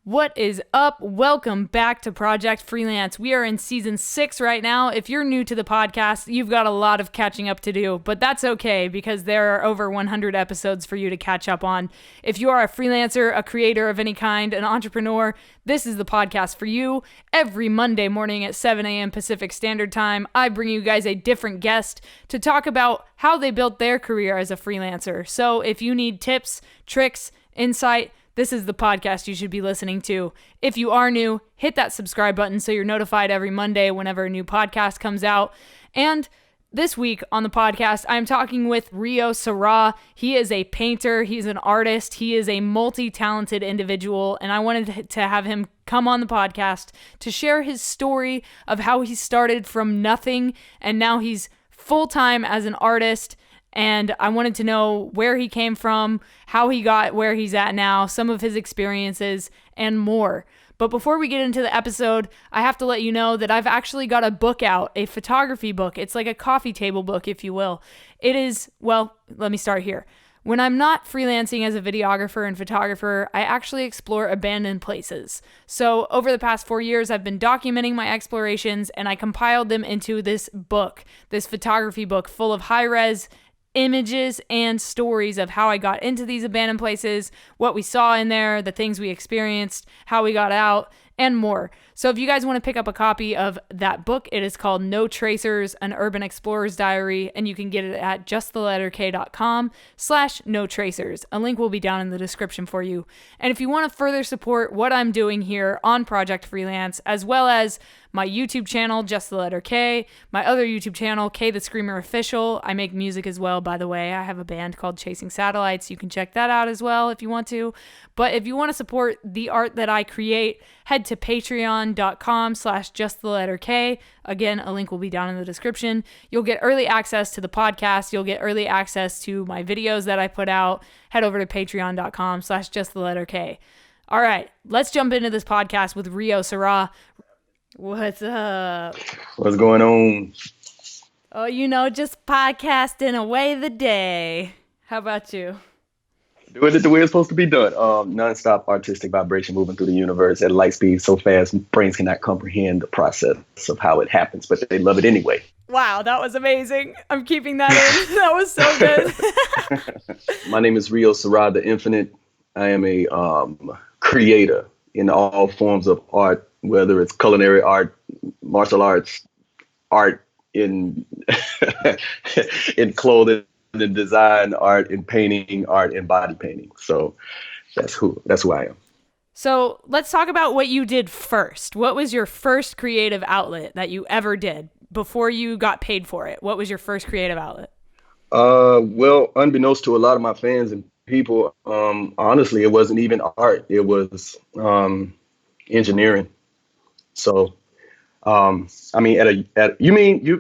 What is up? Welcome back to Project Freelance. We are in season 6 right now. If you're new to the podcast, you've got a lot of catching up to do, but that's okay because there are over 100 episodes for you to catch up on. If you are a freelancer, a creator of any kind, an entrepreneur, this is the podcast for you. Every Monday morning at 7 a.m. Pacific Standard Time, I bring you guys a different guest to talk about how they built their career as a freelancer. So if you need tips, tricks, insight, this is the podcast you should be listening to. If you are new, hit that subscribe button so you're notified every Monday whenever a new podcast comes out. And this week on the podcast, I'm talking with Rio Sirah. He is a painter. He's an artist. He is a multi-talented individual. And I wanted to have him come on the podcast to share his story of how he started from nothing and now he's full-time as an artist. And I wanted to know where he came from, how he got where he's at now, some of his experiences, and more. But before we get into the episode, I have to let you know that I've actually got a book out, a photography book. It's like a coffee table book, if you will. It is, well, let me start here. When I'm not freelancing as a videographer and photographer, I actually explore abandoned places. So over the past 4 years, I've been documenting my explorations, and I compiled them into this book, this photography book full of high-res images and stories of how I got into these abandoned places, what we saw in there, the things we experienced, how we got out, and more. So if you guys want to pick up a copy of that book, it is called No Tracers, An Urban Explorer's Diary, and you can get it at justtheletterk.com/no tracers. A link will be down in the description for you. And if you want to further support what I'm doing here on Project Freelance, as well as my YouTube channel, Just the Letter K, my other YouTube channel, K the Screamer Official. I make music as well, by the way. I have a band called Chasing Satellites. You can check that out as well if you want to. But if you want to support the art that I create, head to patreon.com/justtheletterk. Again, a link will be down in the description. You'll get early access to the podcast. You'll get early access to my videos that I put out. Head over to patreon.com/justtheletterk. All right, let's jump into this podcast with Rio Sirah. What's up? What's going on? Oh, just podcasting away the day. How about you? Doing it the way it's supposed to be done. Non-stop artistic vibration moving through the universe at light speed so fast brains cannot comprehend the process of how it happens, but they love it anyway. Wow, that was amazing. I'm keeping that in. That was so good. My name is Rio Sirah, the Infinite. I am a creator in all forms of art, whether it's culinary art, martial arts, art in in clothing, in design, art in painting, art in body painting. So that's who I am. So let's talk about what you did first. What was your first creative outlet that you ever did before you got paid for it? What was your first creative outlet? Well, unbeknownst to a lot of my fans and people, honestly, it wasn't even art. It was engineering. So, I mean,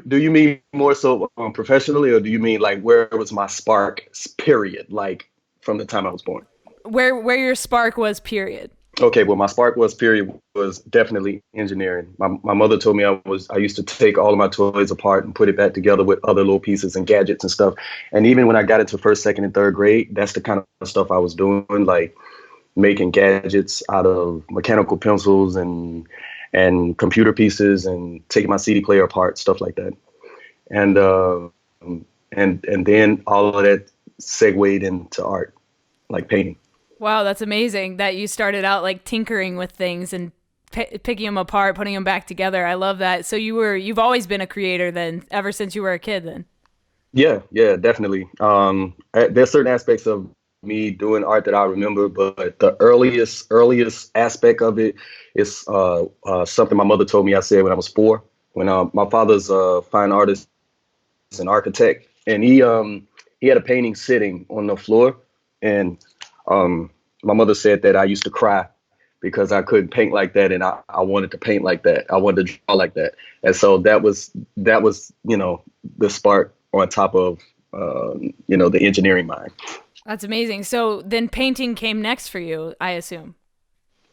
do you mean more so professionally, or do you mean like where was my spark period, like from the time I was born? Where your spark was period. Okay, well, my spark was period was definitely engineering. My mother told me I used to take all of my toys apart and put it back together with other little pieces and gadgets and stuff. And even when I got into first, second, and third grade, that's the kind of stuff I was doing, like making gadgets out of mechanical pencils and computer pieces and taking my CD player apart, stuff like that. And then all of that segued into art, like painting. Wow, that's amazing that you started out like tinkering with things and picking them apart, putting them back together. I love that. So you've always been a creator then, ever since you were a kid then? Yeah, definitely. There's certain aspects of me doing art that I remember, but the earliest aspect of it is something my mother told me I said when I was 4. When my father's a fine artist, an architect, and he had a painting sitting on the floor, and my mother said that I used to cry because I couldn't paint like that, and I wanted to paint like that. I wanted to draw like that, and so that was the spark on top of the engineering mind. That's amazing. So then painting came next for you, I assume.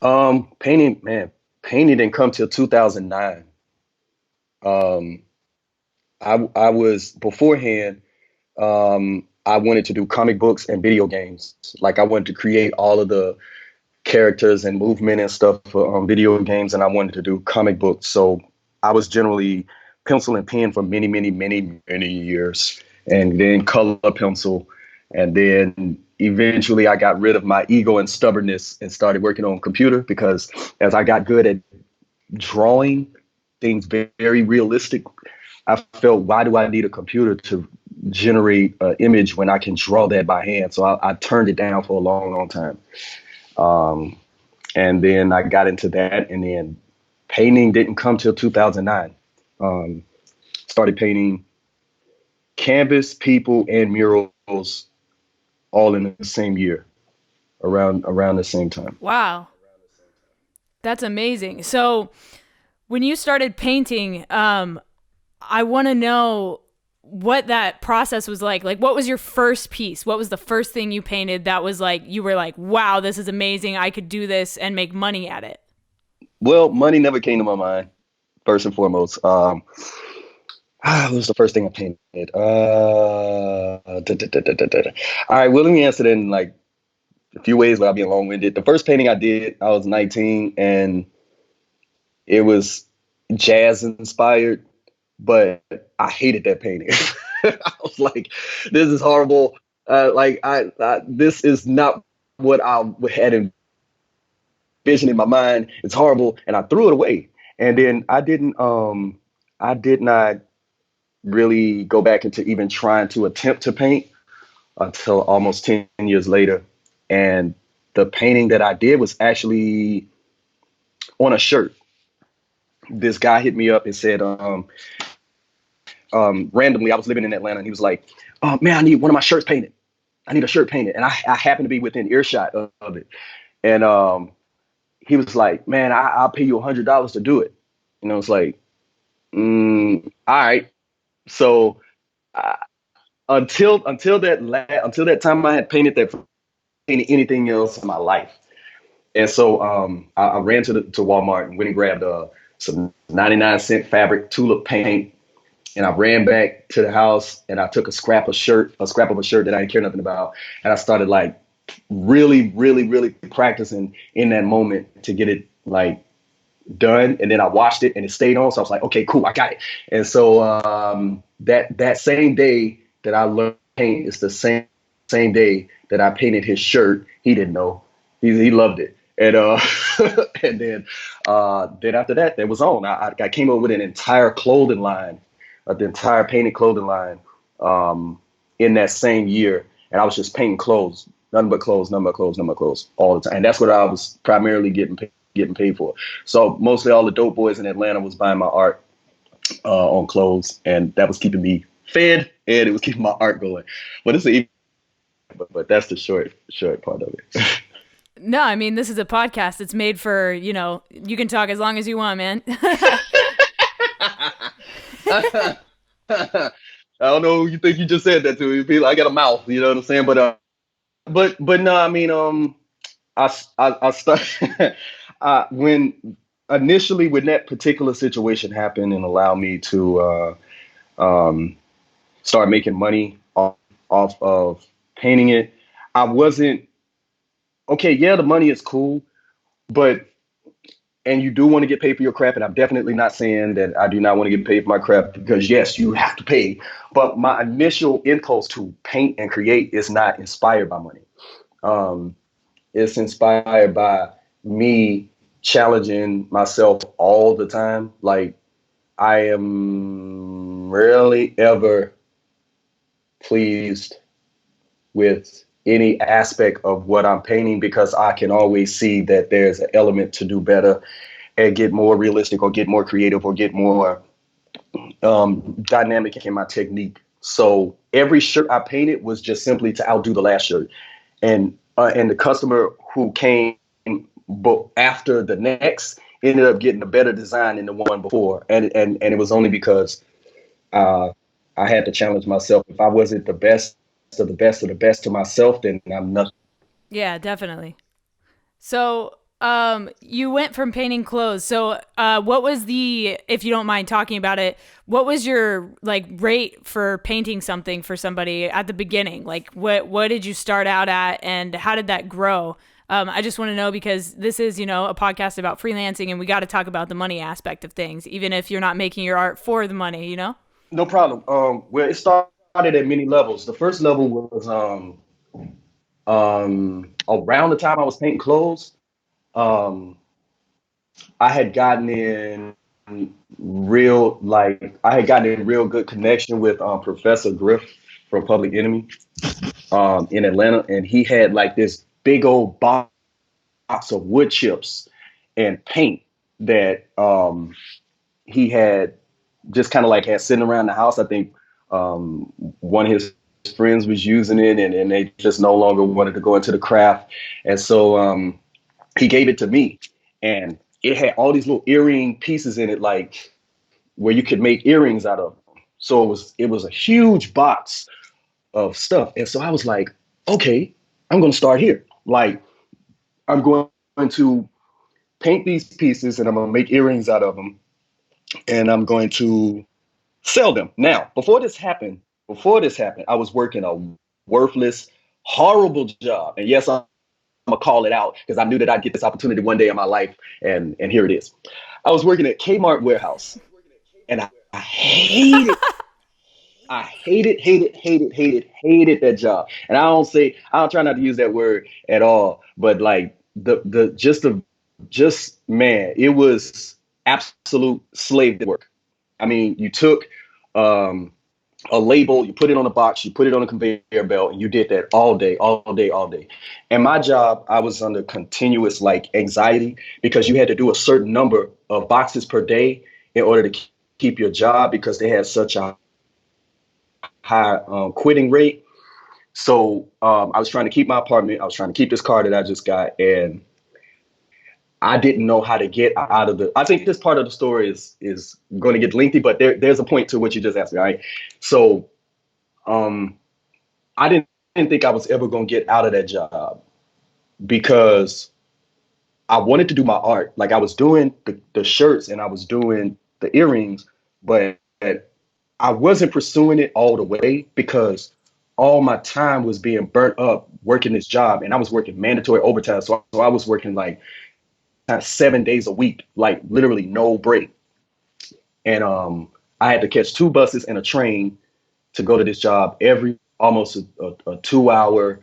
Painting didn't come till 2009. I was beforehand. I wanted to do comic books and video games. Like I wanted to create all of the characters and movement and stuff for video games, and I wanted to do comic books. So I was generally pencil and pen for many, many, many, many years, and then color pencil. And then eventually I got rid of my ego and stubbornness and started working on computer, because as I got good at drawing things very realistic, I felt, why do I need a computer to generate an image when I can draw that by hand? So I turned it down for a long, long time. And then I got into that, and then painting didn't come till 2009. Started painting canvas, people, and murals all in the same year, around the same time. Wow. That's amazing. So when you started painting, I want to know what that process was like. Like, what was your first piece? What was the first thing you painted that was like, you were like, wow, this is amazing. I could do this and make money at it. Well, money never came to my mind, first and foremost. What was the first thing I painted? All right, well, let me answer that in like a few ways without being long-winded. The first painting I did, I was 19, and it was jazz inspired, but I hated that painting. I was like, this is horrible. This is not what I had envisioned in my mind. It's horrible. And I threw it away. And then I did not really go back into even trying to attempt to paint until almost 10 years later. And the painting that I did was actually on a shirt. This guy hit me up and said, randomly, I was living in Atlanta, and he was like, "Oh man, I need one of my shirts painted. I need a shirt painted." And I happened to be within earshot of it. And he was like, "Man, I'll pay you $100 to do it." And I was like, all right. So until that time, I had painted anything else in my life. And so I ran to Walmart and went and grabbed some 99-cent fabric tulip paint. And I ran back to the house, and I took a scrap of a shirt that I didn't care nothing about. And I started like really, really, really practicing in that moment to get it like done. And then I watched it, and it stayed on. So I was like, okay, cool, I got it. And so that same day that I learned to paint is the same day that I painted his shirt. He didn't know. He loved it. And and then after that was on. I came up with an entire clothing line, the entire painted clothing line in that same year. And I was just painting clothes, nothing but clothes all the time. And that's what I was primarily getting paid for. So mostly all the dope boys in Atlanta was buying my art on clothes, and that was keeping me fed, and it was keeping my art going. But but that's the short part of it. No, I mean, this is a podcast. It's made for, you can talk as long as you want, man. I don't know who you think you just said that to. People, I got a mouth, you know what I'm saying? But no, I mean, I started when initially when that particular situation happened and allowed me to start making money off of painting it. I wasn't okay. Yeah, the money is cool, and you do want to get paid for your craft. And I'm definitely not saying that I do not want to get paid for my craft, because yes, you have to pay. But my initial impulse to paint and create is not inspired by money. It's inspired by me challenging myself all the time. Like, I am rarely ever pleased with any aspect of what I'm painting, because I can always see that there's an element to do better and get more realistic or get more creative or get more dynamic in my technique. So every shirt I painted was just simply to outdo the last shirt. And the customer who came after the next ended up getting a better design than the one before. And it was only because I had to challenge myself. If I wasn't the best of the best of the best to myself, then I'm nothing. Yeah, definitely. So you went from painting clothes. So what was if you don't mind talking about it, what was your like rate for painting something for somebody at the beginning? Like what did you start out at, and how did that grow? I just want to know because this is, a podcast about freelancing and we got to talk about the money aspect of things, even if you're not making your art for the money. No problem. Well, it started at many levels. The first level was around the time I was painting clothes. Um, I had gotten in I had gotten in real good connection with Professor Griff from Public Enemy in Atlanta, and he had like this big old box of wood chips and paint that he had just kind of like had sitting around the house. I think one of his friends was using it, and they just no longer wanted to go into the craft, and so he gave it to me, and it had all these little earring pieces in it, like where you could make earrings out of. So it was a huge box of stuff, and so I was like, okay, I'm going to start here. Like I'm going to paint these pieces, and I'm going to make earrings out of them, and I'm going to sell them. Now, before this happened, I was working a worthless, horrible job, and yes, I'm gonna call it out because I knew that I'd get this opportunity one day in my life, and here it is. I was working at Kmart warehouse, and I hated, hated that job. And I don't try not to use that word at all, but like just man, it was absolute slave work. I mean, you took um, a label, you put it on a box, you put it on a conveyor belt, and you did that all day, all day, all day. And my job, I was under continuous like anxiety because you had to do a certain number of boxes per day in order to keep your job because they had such a high quitting rate. So I was trying to keep my apartment. I was trying to keep this car that I just got, and I didn't know how to get out of the. I think this part of the story is going to get lengthy, but there's a point to what you just asked me. All right, so um, I didn't think I was ever going to get out of that job because I wanted to do my art. Like I was doing the shirts and I was doing the earrings, but I wasn't pursuing it all the way because all my time was being burnt up working this job, and I was working mandatory overtime. So I was working like 7 days a week, like literally no break. And I had to catch two buses and a train to go to this job every almost a 2 hour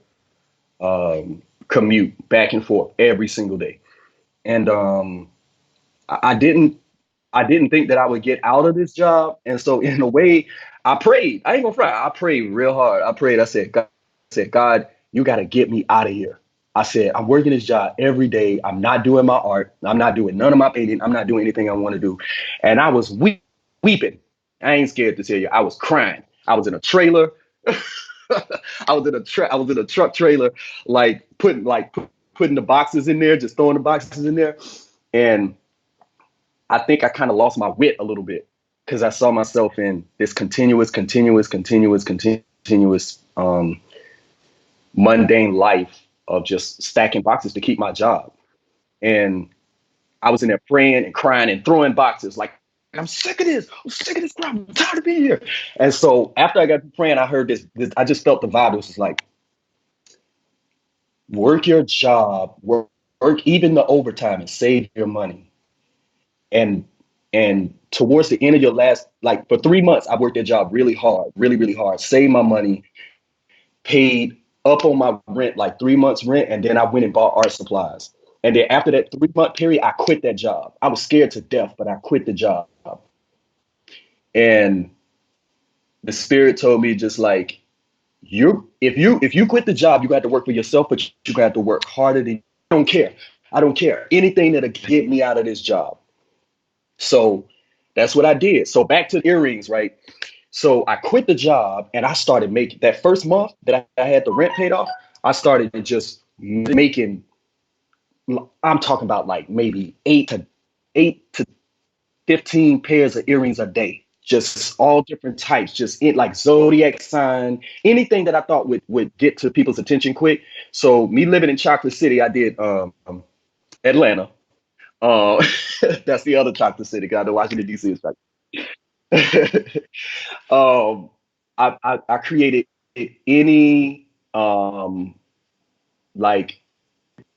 commute back and forth every single day. And I, I didn't I didn't think that I would get out of this job. And so in a way, I prayed. I ain't gonna fry. I prayed real hard. I prayed. I said, God, you gotta get me out of here. I said, I'm working this job every day. I'm not doing my art. I'm not doing none of my painting. I'm not doing anything I want to do. And I was weeping. I ain't scared to tell you. I was crying. I was in a trailer. I was in a truck trailer, putting the boxes in there, just throwing the boxes in there. And I think I kind of lost my wit a little bit because I saw myself in this continuous mundane life of just stacking boxes to keep my job. And I was in there praying and crying and throwing boxes like, I'm sick of this. I'm sick of this crap. I'm tired of being here. And so after I got to praying, I heard this. I just felt the vibe. It was just like, work your job, work even the overtime and save your money. And towards the end of your last, like for 3 months, I worked that job really hard, really, really hard, saved my money, paid up on my rent, like 3 months rent. And then I went and bought art supplies. And then after that 3 month period, I quit that job. I was scared to death, but I quit the job. And the spirit told me just like, if you quit the job, you got to work for yourself, but you got to work harder than. I don't care. I don't care. Anything that'll get me out of this job. So that's what I did. So back to the earrings, right? So I quit the job and I started making that first month that I had the rent paid off. I started just making. I'm talking about like maybe eight to 15 pairs of earrings a day, just all different types, just it like zodiac sign, anything that I thought would get to people's attention quick. So me living in Chocolate City, I did Atlanta. Uh, that's the other chocolate city. 'Cause I know Washington D.C. is like. um, I created any like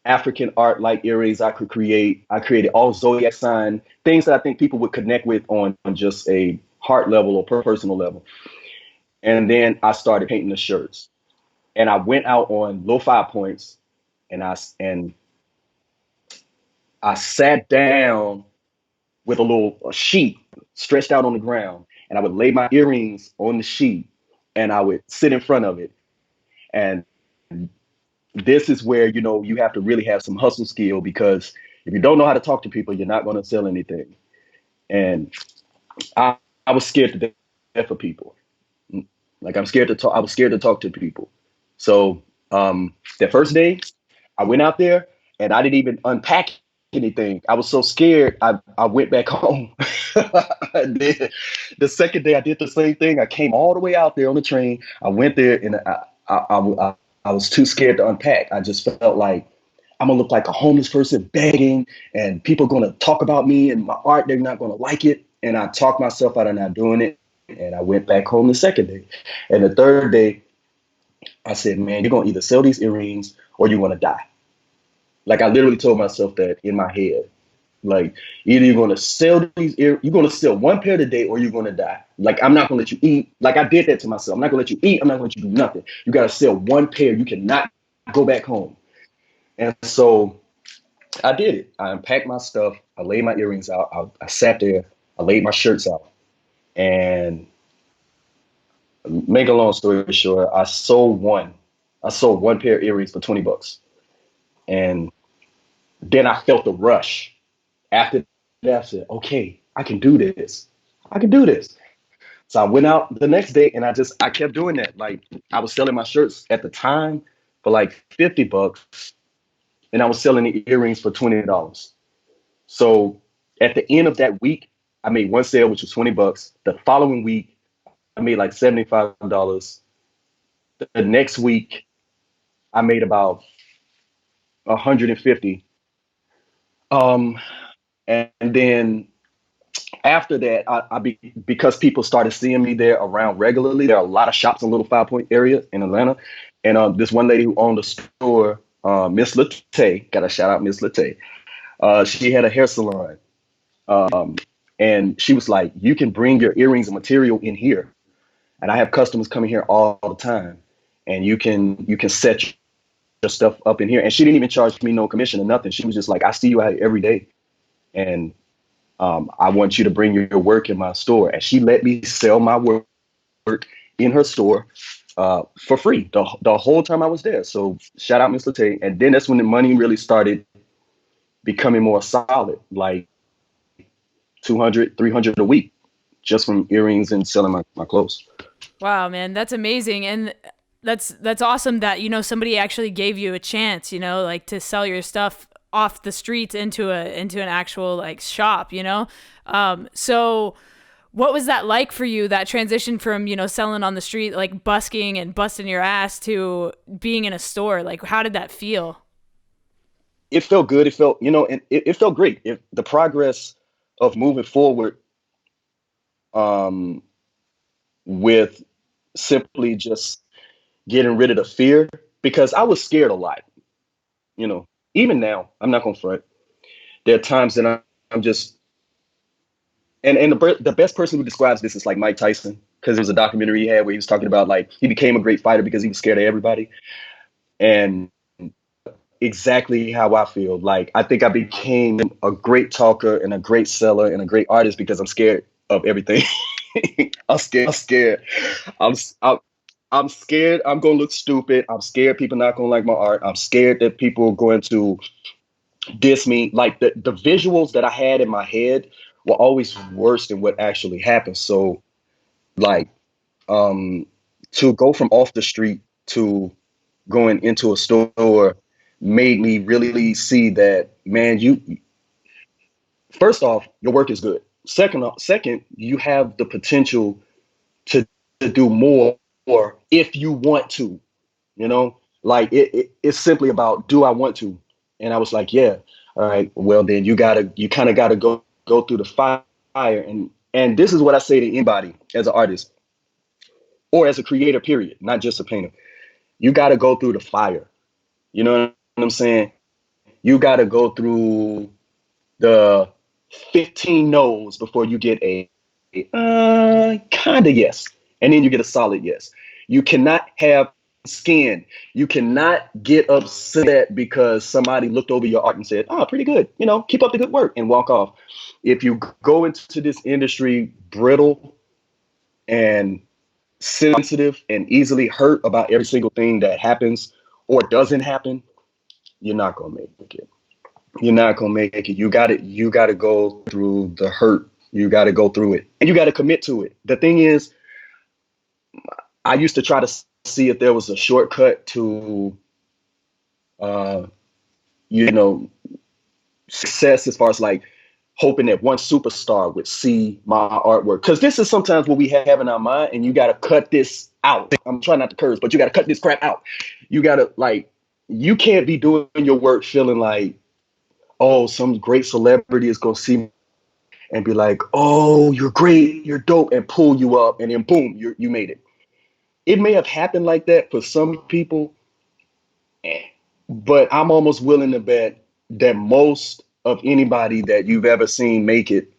African art like earrings I could create. I created all zodiac sign things that I think people would connect with on just a heart level or personal level. And then I started painting the shirts. And I went out on low 5 points, and I sat down with a little a sheet stretched out on the ground, and I would lay my earrings on the sheet, and I would sit in front of it. And this is where you have to really have some hustle skill, because if you don't know how to talk to people, you're not going to sell anything. And I was scared to death of people. Like, I'm scared to talk. I was scared to talk to people. So that first day, I went out there and I didn't even unpack anything. I was so scared. I went back home. And then the second day, I did the same thing. I came all the way out there on the train. I went there, and I was too scared to unpack. I just felt like I'm gonna look like a homeless person begging, and people are gonna talk about me and my art. They're not gonna like it. And I talked myself out of not doing it. And I went back home the second day. And the third day, I said, man, you're gonna either sell these earrings or you're gonna die. Like, I literally told myself that in my head. Like, either you're gonna sell you're gonna sell one pair today or you're gonna die. Like, I'm not gonna let you eat. Like, I did that to myself. I'm not gonna let you eat. I'm not gonna let you do nothing. You gotta sell one pair. You cannot go back home. And so I did it. I unpacked my stuff. I laid my earrings out. I sat there. I laid my shirts out. And make a long story short, I sold one. I sold one pair of earrings for $20. And then I felt the rush. After that, I said, okay, I can do this. I can do this. So I went out the next day, and I kept doing that. Like, I was selling my shirts at the time for like $50, and I was selling the earrings for $20. So at the end of that week, I made one sale, which was $20. The following week, I made like $75. The next week, I made about 150. Um, and then after that, because people started seeing me there around regularly. There are a lot of shops in Little 5 Point area in Atlanta, and this one lady who owned a store, Miss Latte, got to shout out Miss Latte. She had a hair salon, um, and she was like, "You can bring your earrings and material in here, and I have customers coming here all the time, and you can set your stuff up in here." And she didn't even charge me no commission or nothing. She was just like, "I see you out here every day, and I want you to bring your work in my store." And she let me sell my work in her store for free the whole time I was there. So shout out Miss Latte. And then that's when the money really started becoming more solid, like 200, 300 a week, just from earrings and selling my clothes. Wow, man, that's amazing. And that's awesome that, somebody actually gave you a chance, like to sell your stuff off the streets into an actual like shop. So what was that like for you, that transition from, selling on the street, like busking and busting your ass, to being in a store? Like, how did that feel? It felt good. It felt, and it felt great. The progress of moving forward, um, with simply just getting rid of the fear, because I was scared a lot. You know, Even now, I'm not gonna front. There are times that I'm just, and the best person who describes this is like Mike Tyson, because there was a documentary he had where he was talking about, like, he became a great fighter because he was scared of everybody. And exactly how I feel. Like, I think I became a great talker and a great seller and a great artist because I'm scared of everything. I'm scared. I'm scared. I'm, I'm I'm scared I'm gonna look stupid. I'm scared people not gonna like my art. I'm scared that people are going to diss me. Like, the visuals that I had in my head were always worse than what actually happened. So, like, um to go from off the street to going into a store made me really see that, man, you, first off, your work is good. Second, you have the potential to, do more if you want to, like, it's simply about, do I want to? And I was like, yeah. All right, well, then you kind of gotta go through the fire. And this is what I say to anybody as an artist or as a creator, period, not just a painter. You gotta go through the fire. You know what I'm saying? you got to go through the 15 no's before you get a kind of yes. And then you get a solid yes. You cannot have skin. You cannot get upset because somebody looked over your art and said, oh, pretty good. Keep up the good work and walk off. If you go into this industry brittle and sensitive and easily hurt about every single thing that happens or doesn't happen, you're not going to make it. You're not going to make it. You got to go through the hurt. You got to go through it and you got to commit to it. The thing is, I used to try to see if there was a shortcut to, you know, success as far as like hoping that one superstar would see my artwork. Because this is sometimes what we have in our mind, and you got to cut this out. I'm trying not to curse, but you got to cut this crap out. You got to you can't be doing your work feeling like, oh, some great celebrity is going to see me and be like, oh, you're great, you're dope, and pull you up, and then boom, you made it. It may have happened like that for some people, but I'm almost willing to bet that most of anybody that you've ever seen make it,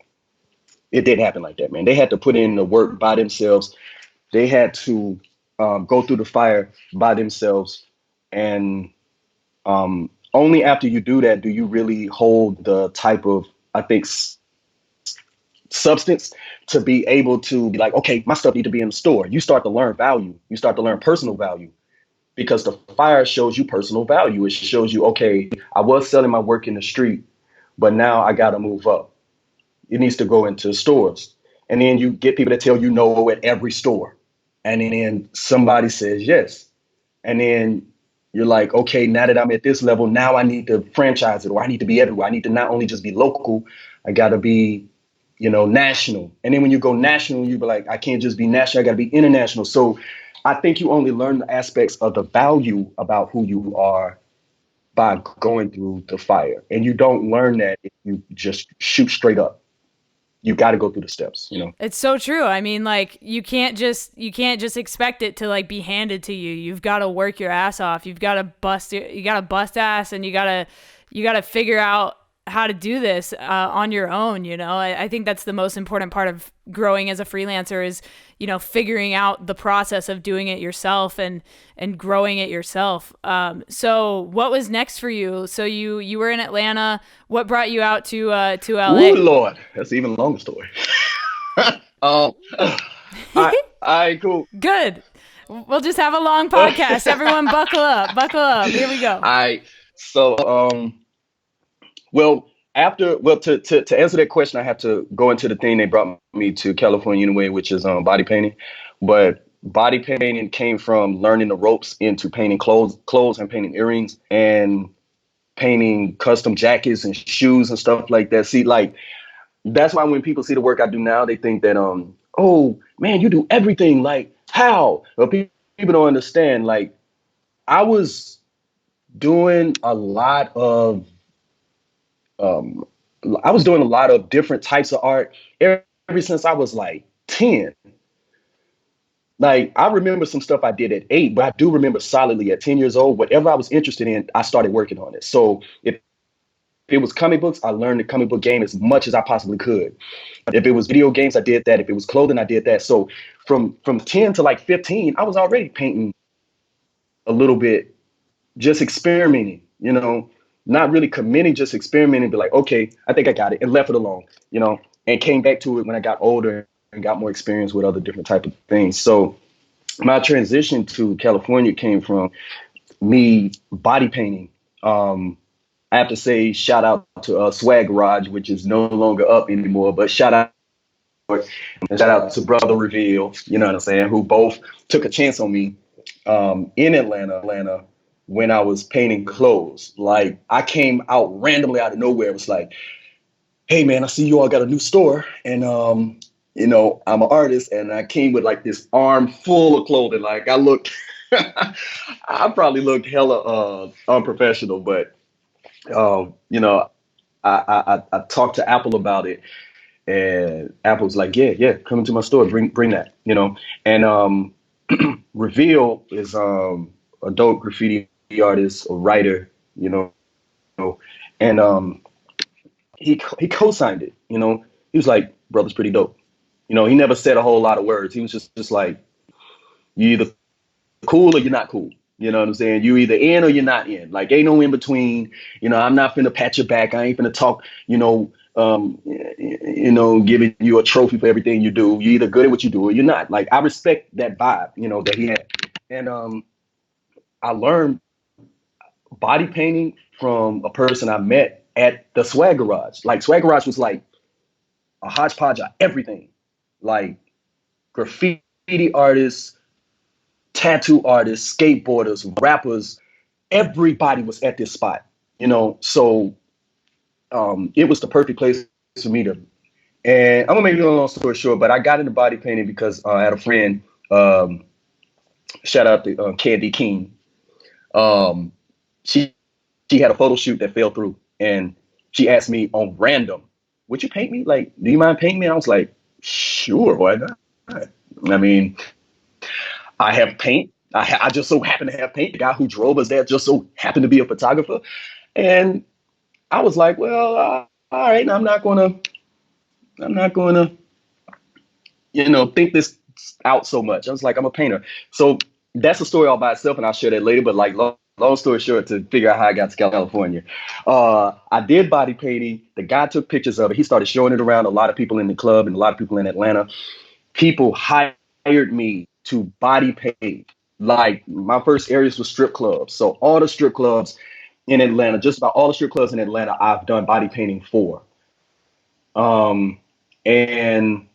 it didn't happen like that, man. They had to put in the work by themselves. They had to go through the fire by themselves. And only after you do that do you really hold the type of, I think, substance to be able to be like, okay, my stuff need to be in the store. You start to learn value. You start to learn personal value because the fire shows you personal value. It shows you, okay, I was selling my work in the street, but now I got to move up. It needs to go into stores. And then you get people that tell you no at every store. And then somebody says yes. And then you're like, okay, now that I'm at this level, now I need to franchise it, or I need to be everywhere. I need to not only just be local, I got to be, national. And then when you go national, you be like, I can't just be national, I got to be international. So I think you only learn the aspects of the value about who you are by going through the fire. And you don't learn that if you just shoot straight up. You got to go through the steps. It's so true. I mean, like you can't just expect it to like be handed to you. You've got to work your ass off. You got to bust ass, and you got to figure out how to do this on your own. I think that's the most important part of growing as a freelancer is, figuring out the process of doing it yourself and growing it yourself. So what was next for you? So you were in Atlanta. What brought you out to LA? Oh Lord, that's an even longer story. All right, cool. Good. We'll just have a long podcast. Everyone buckle up. Here we go. All right. So, well, to answer that question, I have to go into the thing that brought me to California anyway, which is body painting. But body painting came from learning the ropes into painting clothes and painting earrings and painting custom jackets and shoes and stuff like that. See, like, that's why when people see the work I do now, they think that, oh man, you do everything. Like, how? Well, people don't understand. Like, I was doing a lot of different types of art ever since I was like 10. Like, I remember some stuff I did at 8, but I do remember solidly at 10 years old, whatever I was interested in, I started working on it. So if it was comic books, I learned the comic book game as much as I possibly could. If it was video games, I did that. If it was clothing, I did that. So from 10 to like 15, I was already painting a little bit, just experimenting, not really committing, just experimenting, be like, okay, I think I got it, and left it alone, and came back to it when I got older and got more experience with other different type of things. So my transition to California came from me body painting. I have to say shout out to Swag Garage, which is no longer up anymore, but shout out to Brother Reveal, you know what I'm saying, who both took a chance on me in Atlanta when I was painting clothes. Like, I came out randomly out of nowhere. It was like, hey man, I see you all got a new store, and I'm an artist, and I came with like this arm full of clothing. Like, I I probably looked hella unprofessional, but I talked to Apple about it, and Apple was like, yeah, come into my store, bring that, and Reveal is a dope graffiti artist, a writer, and he co-signed it. He was like, "Brother's pretty dope." He never said a whole lot of words. He was just like, "You either cool or you're not cool." You know what I'm saying? You either in or you're not in. Like, ain't no in between. I'm not finna pat your back. I ain't finna talk. Giving you a trophy for everything you do. You're either good at what you do or you're not. Like, I respect that vibe. That he had, and I learned body painting from a person I met at the Swag Garage. Like, Swag Garage was like a hodgepodge of everything, like graffiti artists, tattoo artists, skateboarders, rappers. Everybody was at this spot, So it was the perfect place for me to. And I'm gonna make it a long story short, but I got into body painting because I had a friend. Shout out to Candy King. Um, she had a photo shoot that fell through, and she asked me on random, "Would you paint me? Like, do you mind painting me?" I was like, "Sure, why not?" I mean, I have paint. I just so happen to have paint. The guy who drove us there just so happened to be a photographer, and I was like, "Well, all right, I'm not gonna, think this out so much." I was like, "I'm a painter," so that's a story all by itself, and I'll share that later. But like, long story short, to figure out how I got to California, I did body painting. The guy took pictures of it. He started showing it around a lot of people in the club and a lot of people in Atlanta. People hired me to body paint. Like, my first areas were strip clubs. So all the strip clubs in Atlanta, just about all the strip clubs in Atlanta, I've done body painting for. Um, and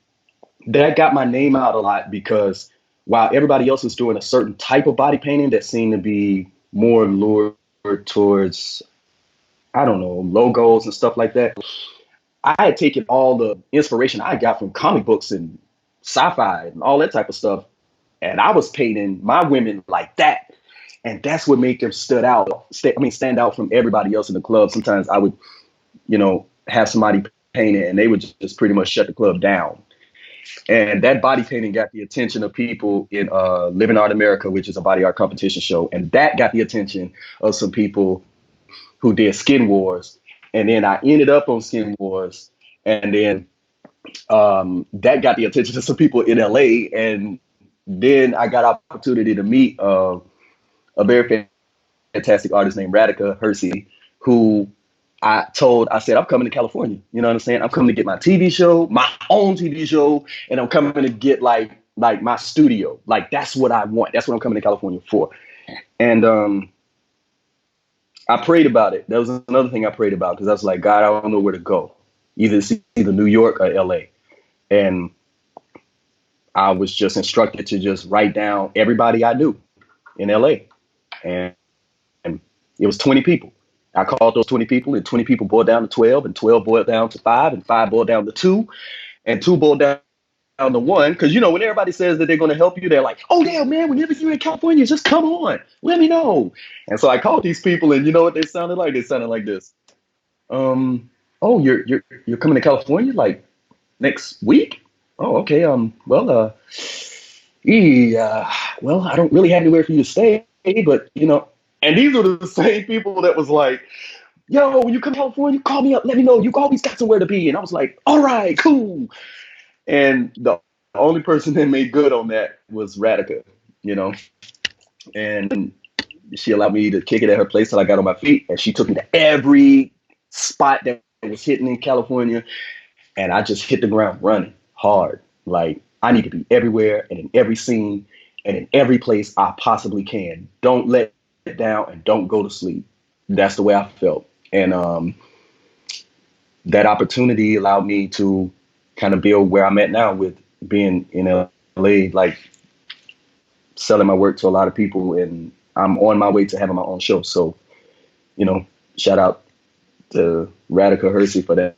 that got my name out a lot because while everybody else was doing a certain type of body painting that seemed to be more lured towards, I don't know, logos and stuff like that, I had taken all the inspiration I got from comic books and sci-fi and all that type of stuff, and I was painting my women like that. And that's what made them stand out from everybody else in the club. Sometimes I would, have somebody paint it and they would just pretty much shut the club down. And that body painting got the attention of people in Living Art America, which is a body art competition show. And that got the attention of some people who did Skin Wars. And then I ended up on Skin Wars. And then that got the attention of some people in LA. And then I got opportunity to meet a very fantastic artist named Radhika Hersey, who I said, "I'm coming to California." You know what I'm saying? "I'm coming to get my TV show, my own TV show, and I'm coming to get like my studio. Like, that's what I want. That's what I'm coming to California for." And I prayed about it. That was another thing I prayed about because I was like, "God, I don't know where to go. Either New York or LA." And I was just instructed to just write down everybody I knew in LA. And it was 20 people. I called those 20 people, and 20 people boiled down to 12, and 12 boiled down to 5, and 5 boiled down to 2, and 2 boiled down to 1. Because, when everybody says that they're going to help you, they're like, "Oh, yeah, man, whenever you're in California, just come on. Let me know." And so I called these people, and you know what they sounded like? They sounded like this. "Oh, you're coming to California like next week? Oh, okay. Well, I don't really have anywhere for you to stay, but And these are the same people that was like, "Yo, when you come to California, call me up, let me know. You always got somewhere to be." And I was like, "All right, cool." And the only person that made good on that was Radhika, and she allowed me to kick it at her place till I got on my feet. And she took me to every spot that was hitting in California. And I just hit the ground running hard. Like, I need to be everywhere and in every scene and in every place I possibly can. Don't let it down and don't go to sleep. That's the way I felt. And that opportunity allowed me to kind of build where I'm at now with being in LA, like selling my work to a lot of people. And I'm on my way to having my own show. So, shout out to Radhika Hersey for that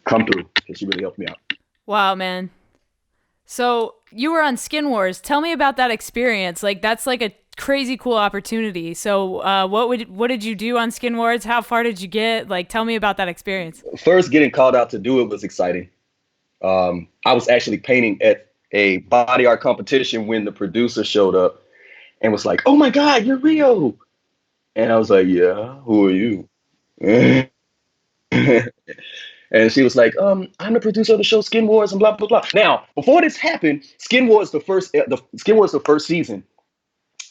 come through, because she really helped me out. Wow, man. So you were on Skin Wars. Tell me about that experience. Like, that's like a crazy cool opportunity. So what did you do on Skin Wars? How far did you get? Like, tell me about that experience. First, getting called out to do it was exciting. I was actually painting at a body art competition when the producer showed up and was like, "Oh my God, you're Rio." And I was like, yeah, who are you? And she was like, I'm the producer of the show Skin Wars and blah blah blah. Now, before this happened, Skin Wars the first season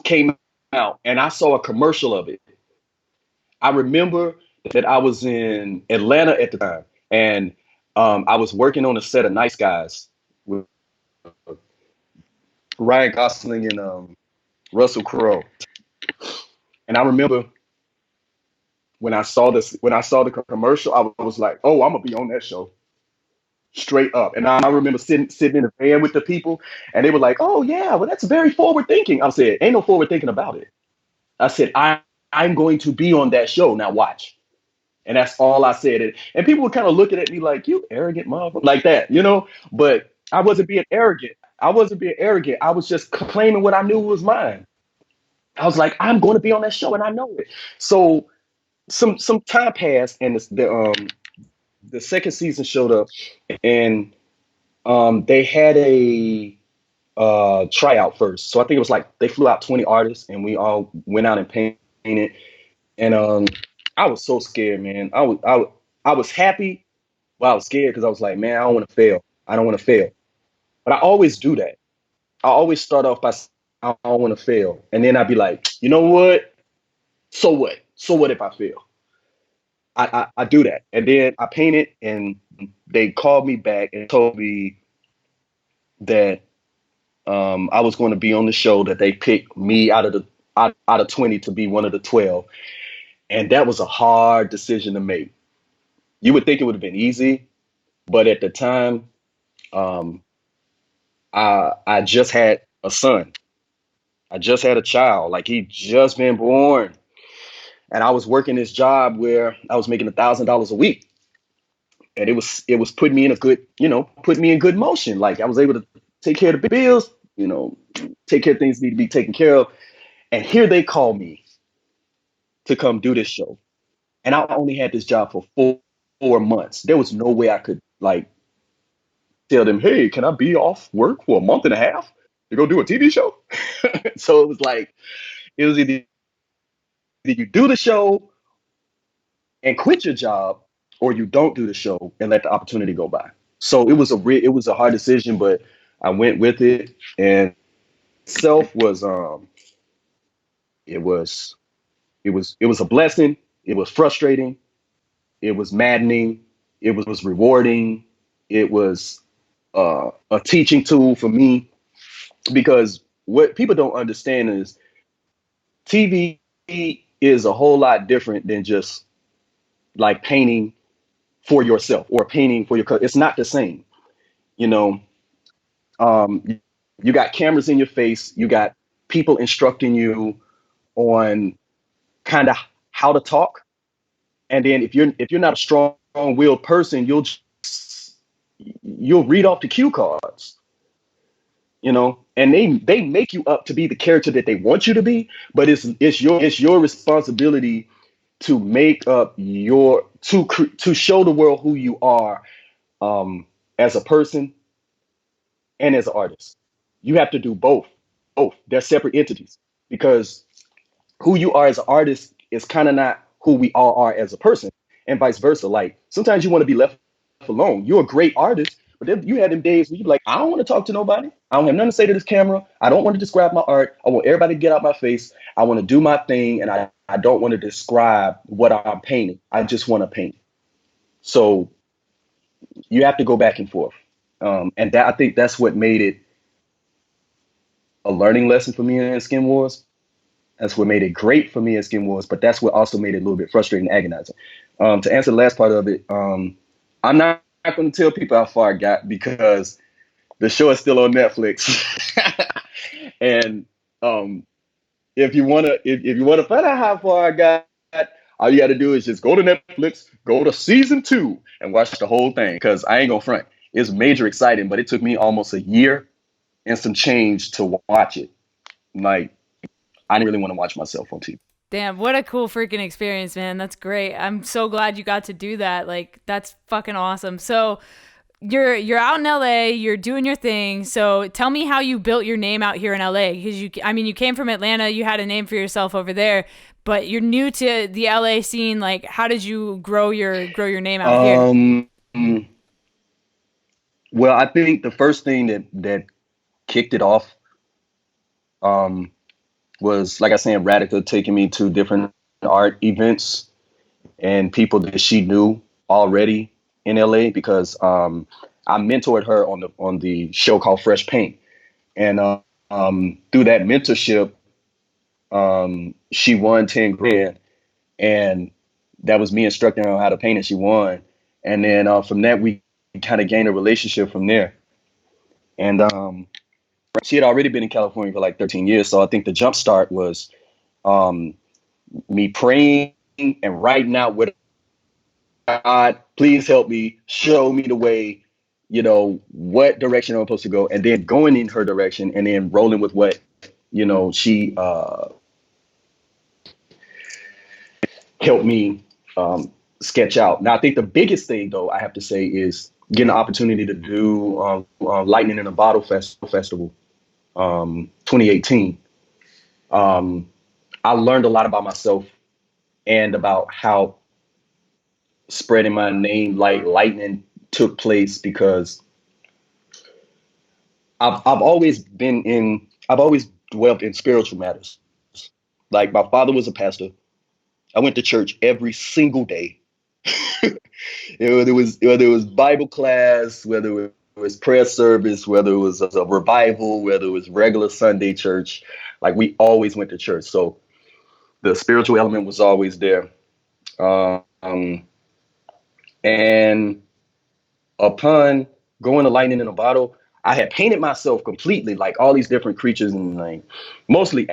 came out, and I saw a commercial of it. I remember that I was in Atlanta at the time, and I was working on a set of Nice Guys with Ryan Gosling and Russell Crowe. And I remember when I saw the commercial, I was like, "Oh, I'm gonna be on that show." Straight up. And I remember sitting in the van with the people, and they were like, "Oh yeah, well that's very forward thinking." I said, "Ain't no forward thinking about it." I said, I'm going to be on that show. Now watch." And that's all I said. And people were kind of looking at me like, "You arrogant motherfucker," like that, you know? But I wasn't being arrogant. I wasn't being arrogant. I was just claiming what I knew was mine. I was like, I'm going to be on that show, and I know it. So some time passed, and the second season showed up, and they had a tryout first. So I think it was like they flew out 20 artists, and we all went out and painted. And I was so scared, man. I was happy, but I was scared because I was like, man, I don't want to fail. I don't want to fail. But I always do that. I always start off by saying, I don't want to fail, and then I'd be like, you know what? So what? So what if I fail? I do that, and then I painted, and they called me back and told me that I was going to be on the show, that they picked me out of 20 to be one of the 12. And that was a hard decision to make. You would think it would have been easy, but at the time, um, I just had a son. I just had a child. Like he just been born. And I was working this job where I was making $1,000 a week. And it was putting me in a good, putting me in good motion. Like I was able to take care of the bills, take care of things that need to be taken care of. And here they call me to come do this show. And I only had this job for 4 months. There was no way I could like tell them, hey, can I be off work for a month and a half to go do a TV show? So it was like, it was either you do the show and quit your job, or you don't do the show and let the opportunity go by. So it was a hard decision, but I went with it. And itself was it was it was a blessing. It was frustrating. It was maddening. It was rewarding. It was a teaching tool for me, because what people don't understand is TV is a whole lot different than just like painting for yourself or painting for your. It's not the same, you know. Um, you got cameras in your face. You got people instructing you on kind of how to talk. And then if you're not a strong-willed person, you'll read off the cue cards, and they make you up to be the character that they want you to be, but it's your responsibility to make up to show the world who you are, as a person and as an artist. You have to do both. They're separate entities, because who you are as an artist is kind of not who we all are as a person, and vice versa. Like sometimes you want to be left alone. You're a great artist, but then you had them days where you be like, I don't want to talk to nobody. I don't have nothing to say to this camera. I don't want to describe my art. I want everybody to get out my face. I want to do my thing, and I don't want to describe what I'm painting. I just want to paint. So you have to go back and forth, and that I think that's what made it a learning lesson for me in Skin Wars. That's what made it great for me in Skin Wars, but that's what also made it a little bit frustrating and agonizing. To answer the last part of it, I'm not going to tell people how far I got, because the show is still on Netflix. And if you wanna find out how far I got, all you got to do is just go to Netflix, go to season 2, and watch the whole thing. Because I ain't gonna front, it's major exciting, but it took me almost a year and some change to watch it. Like I didn't really want to watch myself on TV. Damn, what a cool freaking experience, man. That's great. I'm so glad you got to do that. Like, that's fucking awesome. So you're out in LA, you're doing your thing. So tell me how you built your name out here in LA, because you came from Atlanta, you had a name for yourself over there. but you're new to the LA scene. Like, how did you grow your name out here? Um, well, I think the first thing that kicked it off um, was, like I said, Radica taking me to different art events and people that she knew already in LA because I mentored her on the show called Fresh Paint, and through that mentorship, she won 10 grand, and that was me instructing her on how to paint, and she won. And then from that, we kind of gained a relationship from there. And she had already been in California for like 13 years, so I think the jump start was um, me praying and writing out what God, please help me, show me the way, what direction I'm supposed to go, and then going in her direction and then rolling with what, she helped me sketch out. Now, I think the biggest thing, though, I have to say is getting the opportunity to do Lightning in a Bottle Festival 2018. I learned a lot about myself and about how spreading my name like lightning took place because I've always I've always dwelt in spiritual matters. Like my father was a pastor. I went to church every single day. Whether it was Bible class, whether it was prayer service, whether it was a revival, whether it was regular Sunday church, like we always went to church. So the spiritual element was always there. Um, and upon going to Lightning in a Bottle, I had painted myself completely, like all these different creatures and like mostly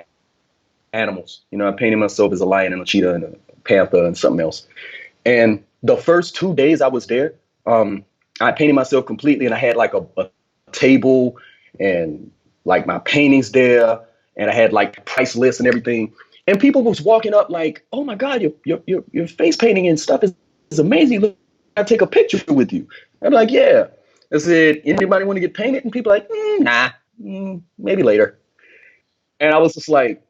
animals. I painted myself as a lion and a cheetah and a panther and something else. And the first 2 days I was there, I painted myself completely, and I had like a table and like my paintings there, and I had like price lists and everything. And people was walking up like, "Oh my God, your face painting and stuff is amazing. Look, I take a picture with you." I'm like, "Yeah." I said, "Anybody want to get painted?" And people like, "Nah, maybe later." And I was just like,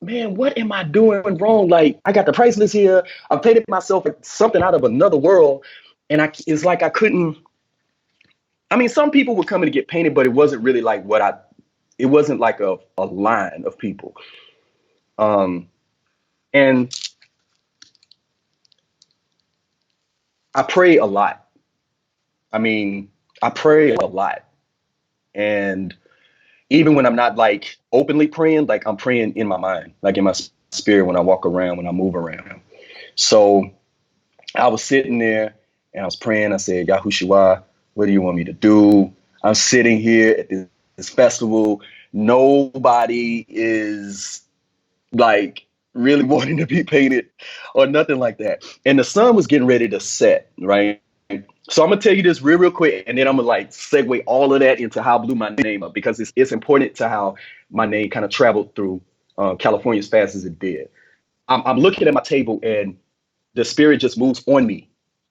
man, what am I doing wrong? Like, I got the price list here. I painted myself like something out of another world. And it's like I couldn't. I mean, some people were coming to get painted, but it wasn't really like it wasn't like a line of people. Um, and I pray a lot. I mean, I pray a lot. And even when I'm not like openly praying, like I'm praying in my mind, like in my spirit when I walk around, when I move around. So I was sitting there and I was praying. I said, Yahushua, what do you want me to do? I'm sitting here at this festival. Nobody is like really wanting to be painted or nothing like that. And the sun was getting ready to set, right? So I'm gonna tell you this real quick, and then I'm gonna like segue all of that into how I blew my name up because it's important to how my name kind of traveled through California as fast as it did. I'm looking at my table and the spirit just moves on me.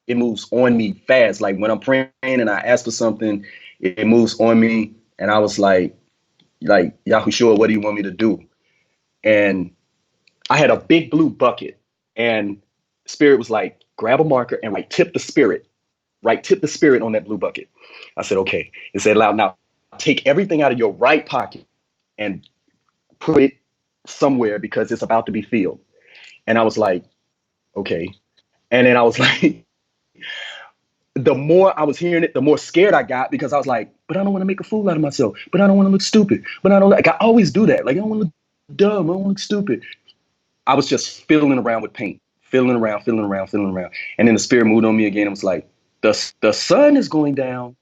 It moves on me fast. Like when I'm praying and I ask for something, it moves on me. And I was like Yahushua, what do you want me to do? And I had a big blue bucket, and spirit was like, grab a marker and like tip the spirit, right? Tip the spirit on that blue bucket. I said, okay. It said loud, now take everything out of your right pocket and put it somewhere because it's about to be filled. And I was like, okay. And then I was like, the more I was hearing it, the more scared I got because I was like, but I don't want to make a fool out of myself. But I don't want to look stupid. But I don't like, I always do that. Like, I don't want to look dumb. I don't want to look stupid. I was just fiddling around with paint, fiddling around. And then the spirit moved on me again. It was like, the sun is going down.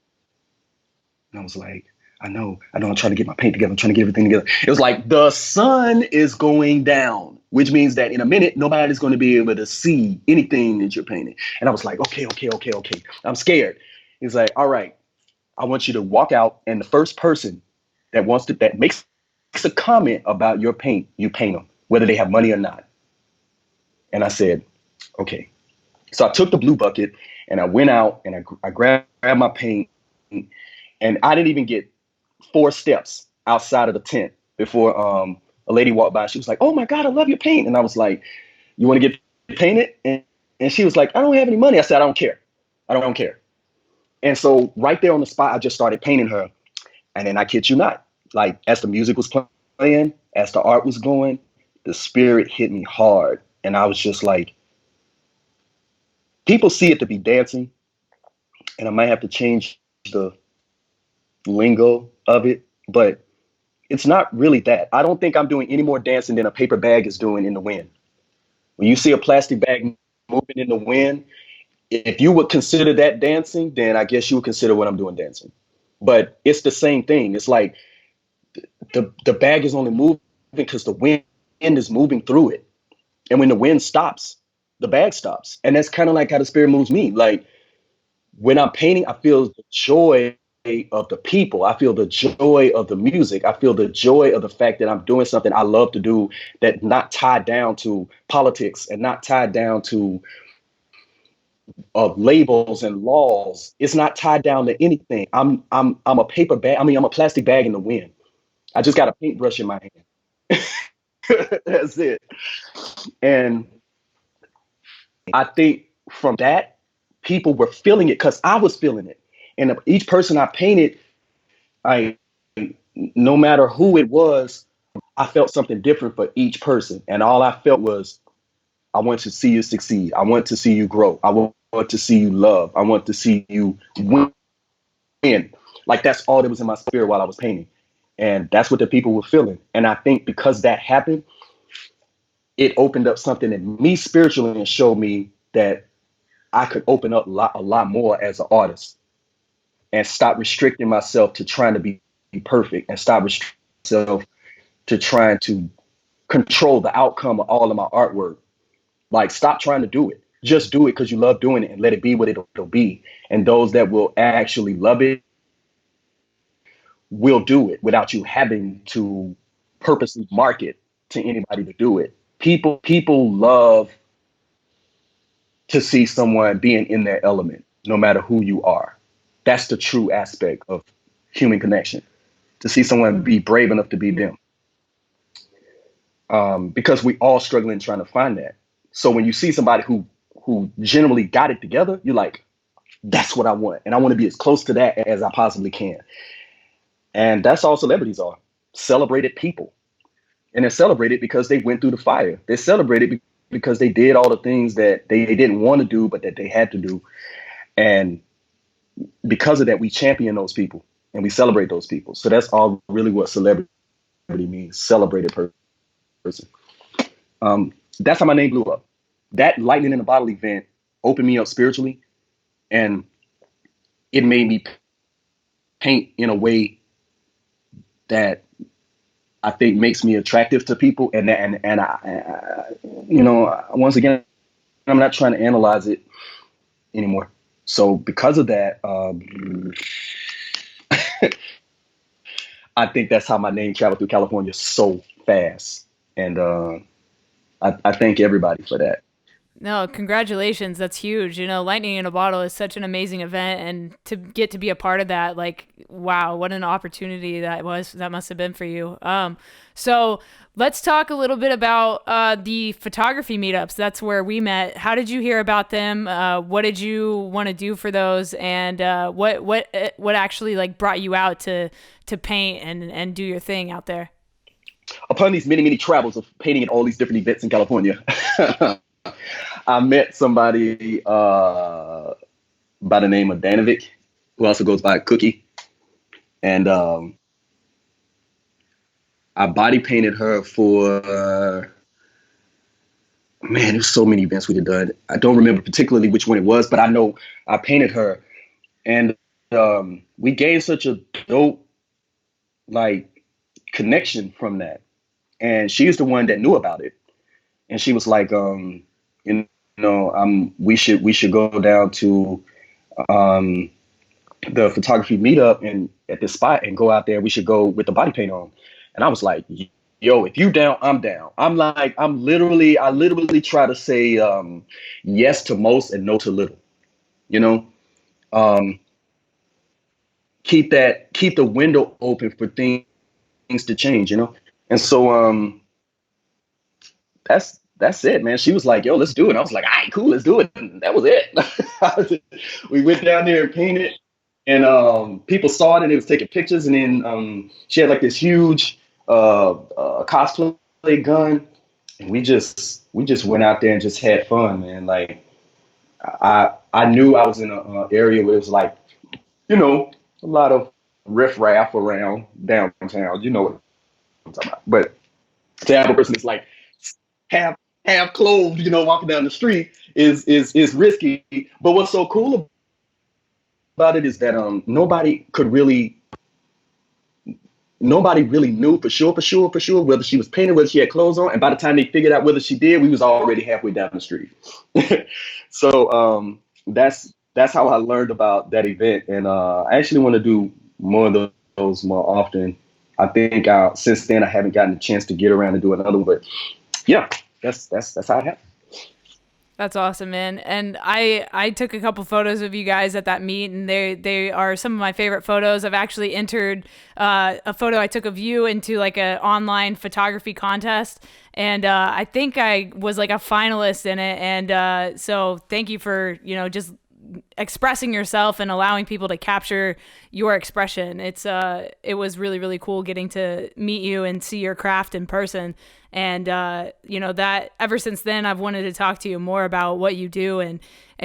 And I was like, I know, I'm trying to get my paint together. I'm trying to get everything together. It was like, the sun is going down, which means that in a minute, nobody's going to be able to see anything that you're painting. And I was like, okay. I'm scared. He's like, all right, I want you to walk out, and the first person that makes a comment about your paint, you paint them, whether they have money or not. And I said, okay. So I took the blue bucket and I went out and I grabbed my paint, and I didn't even get 4 steps outside of the tent before a lady walked by. She was like, "Oh my God, I love your paint." And I was like, "You want to get painted?" And she was like, "I don't have any money." I said, "I don't care. I don't care." And so right there on the spot, I just started painting her. And then I kid you not, like as the music was playing, as the art was going, the spirit hit me hard. And I was just like, people see it to be dancing, and I might have to change the lingo of it, but it's not really that. I don't think I'm doing any more dancing than a paper bag is doing in the wind. When you see a plastic bag moving in the wind, if you would consider that dancing, then I guess you would consider what I'm doing dancing. But it's the same thing. It's like the bag is only moving because the wind is moving through it. And when the wind stops, the bag stops. And that's kind of like how the spirit moves me. Like when I'm painting, I feel the joy of the people. I feel the joy of the music. I feel the joy of the fact that I'm doing something I love to do, that not tied down to politics and not tied down to labels and laws. It's not tied down to anything. I'm a paper bag. I mean, I'm a plastic bag in the wind. I just got a paintbrush in my hand. That's it. And I think from that, people were feeling it because I was feeling it. And each person I painted, I no matter who it was, I felt something different for each person. And all I felt was, I want to see you succeed. I want to see you grow. I want to see you love. I want to see you win. Like that's all that was in my spirit while I was painting. And that's what the people were feeling. And I think because that happened, it opened up something in me spiritually and showed me that I could open up a lot more as an artist and stop restricting myself to trying to be perfect and stop restricting myself to trying to control the outcome of all of my artwork. Like, stop trying to do it. Just do it because you love doing it and let it be what it'll be. And those that will actually love it will do it without you having to purposely market to anybody to do it. People love to see someone being in their element, no matter who you are. That's the true aspect of human connection, to see someone be brave enough to be them. Because we all struggling trying to find that. So when you see somebody who generally got it together, you're like, that's what I want. And I want to be as close to that as I possibly can. And that's all celebrities are, celebrated people. And they're celebrated because they went through the fire. They're celebrated because they did all the things that they didn't want to do, but that they had to do. And because of that, we champion those people and we celebrate those people. So that's all really what celebrity means, celebrated person. That's how my name blew up. That lightning in a bottle event opened me up spiritually, and it made me paint in a way that I think makes me attractive to people. And I, once again, I'm not trying to analyze it anymore. So because of that, I think that's how my name traveled through California so fast. And I thank everybody for that. No, congratulations. That's huge. Lightning in a Bottle is such an amazing event, and to get to be a part of that, like, wow, what an opportunity that must have been for you. So let's talk a little bit about the photography meetups. That's where we met. How did you hear about them? What did you want to do for those? And what actually like brought you out to paint and do your thing out there? Upon these many, many travels of painting at all these different events in California, I met somebody by the name of Danovic, who also goes by Cookie. And I body painted her for, man, there's so many events we had done. I don't remember particularly which one it was, but I know I painted her. And we gained such a dope, like, connection from that. And she's the one that knew about it. And she was like, we should go down to the photography meetup and at this spot and go out there. We should go with the body paint on. And I was like, yo, if you down, I'm down. I literally try to say yes to most and no to little, you know, keep the window open for things to change, you know? And so that's it, man. She was like, "Yo, let's do it." I was like, "All right, cool, let's do it." And that was it. We went down there and painted, and people saw it and they was taking pictures. And then she had like this huge cosplay gun, and we just went out there and just had fun, man. Like I knew I was in a area where it was like, a lot of riffraff around downtown. You know what I'm talking about. But to have a person that's like half half clothed, walking down the street is risky. But what's so cool about it is that nobody really knew for sure whether she was painted, whether she had clothes on. And by the time they figured out whether she did, we was already halfway down the street. So that's how I learned about that event. And I actually want to do more of those more often. I think since then I haven't gotten a chance to get around to do another one, but yeah, that's how it happened. That's awesome, man. And I took a couple photos of you guys at that meet, and they are some of my favorite photos. I've actually entered a photo I took of you into like a online photography contest, and I think I was like a finalist in it. And so thank you for just expressing yourself and allowing people to capture your expression. It was really really cool getting to meet you and see your craft in person. And that ever since then I've wanted to talk to you more about what you do and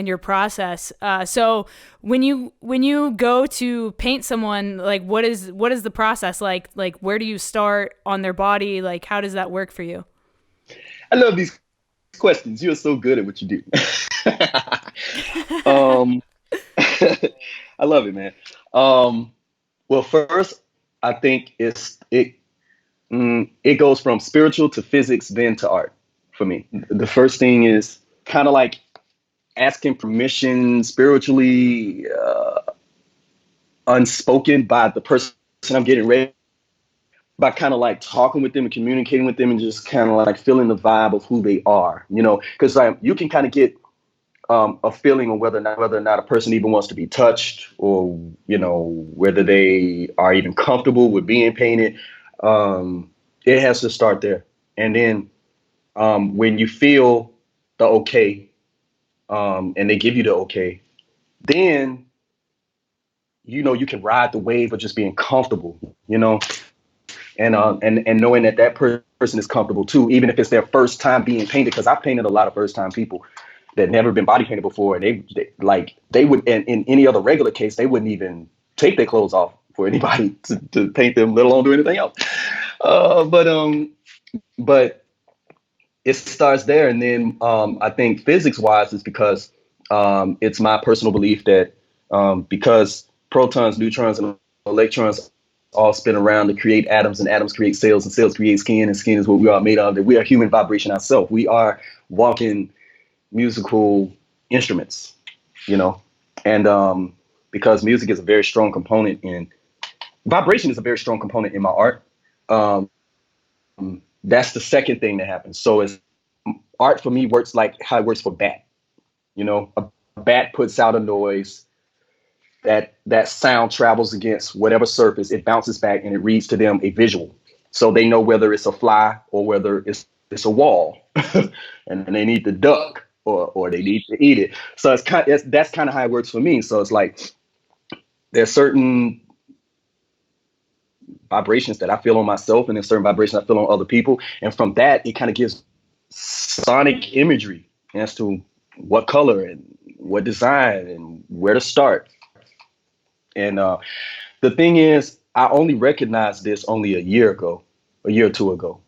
your process. So when you go to paint someone, like what is the process like? Like where do you start on their body? Like how does that work for you? I love these questions. You're so good at what you do. um, I love it, man. Um, well, first, I think it goes from spiritual to physics, then to art for me. The first thing is kind of like asking permission spiritually, unspoken by the person I'm getting ready, by kind of like talking with them and communicating with them and just kind of like feeling the vibe of who they are, because you can kind of get a feeling on whether or not a person even wants to be touched, or whether they are even comfortable with being painted. It has to start there, and then when you feel the okay, and they give you the okay, then you can ride the wave of just being comfortable, and knowing that person is comfortable too, even if it's their first time being painted. Because I've painted a lot of first time people that never been body painted before, and they would, in any other regular case, they wouldn't even take their clothes off for anybody to paint them, let alone do anything else. But it starts there, and then I think physics wise is because it's my personal belief that because protons, neutrons, and electrons all spin around to create atoms, and atoms create cells, and cells create skin, and skin is what we are made of. That we are human vibration ourselves. We are walking musical instruments, you know, and because music is a very strong component in vibration is a very strong component in my art. Um, that's the second thing that happens. So it's art for me works like how it works for bat. A bat puts out a noise, that sound travels against whatever surface, it bounces back and it reads to them a visual. So they know whether it's a fly or whether it's a wall, and they need to duck or they need to eat it. So that's kind of how it works for me. So it's like there's certain vibrations that I feel on myself, and there's certain vibrations I feel on other people, and from that it kind of gives sonic imagery as to what color and what design and where to start. And the thing is, I only recognized this only a year or two ago.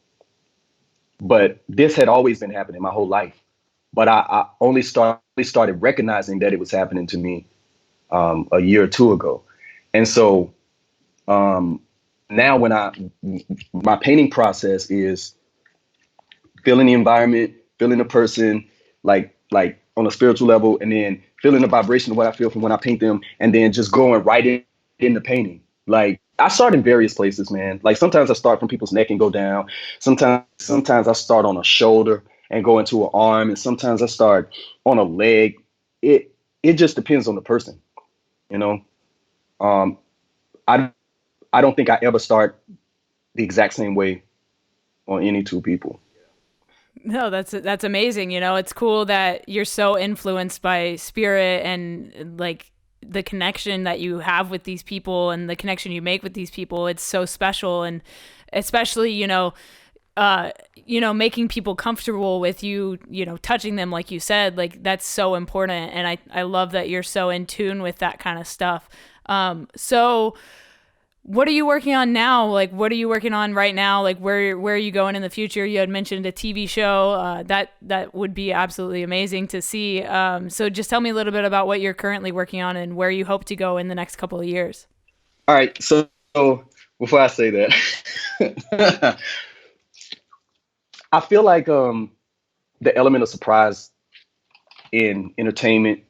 But this had always been happening my whole life. But I only started recognizing that it was happening to me a year or two ago. And so now my painting process is feeling the environment, feeling the person, like on a spiritual level, and then feeling the vibration of what I feel from when I paint them, and then just going right in the painting. Like I start in various places, man. Like sometimes I start from people's neck and go down. Sometimes I start on a shoulder and go into an arm, and sometimes I start on a leg. It just depends on the person, you know. Um, I I don't think I ever start the exact same way on any two people. No, that's amazing. It's cool that you're so influenced by spirit and like the connection that you have with these people and the connection you make with these people. It's so special, and especially, making people comfortable with you, touching them, like you said, like that's so important. And I love that you're so in tune with that kind of stuff. So what are you working on now? Like, what are you working on right now? Like, where are you going in the future? You had mentioned a TV show. That would be absolutely amazing to see. So just tell me a little bit about what you're currently working on and where you hope to go in the next couple of years. All right. So before I say that, I feel like the element of surprise in entertainment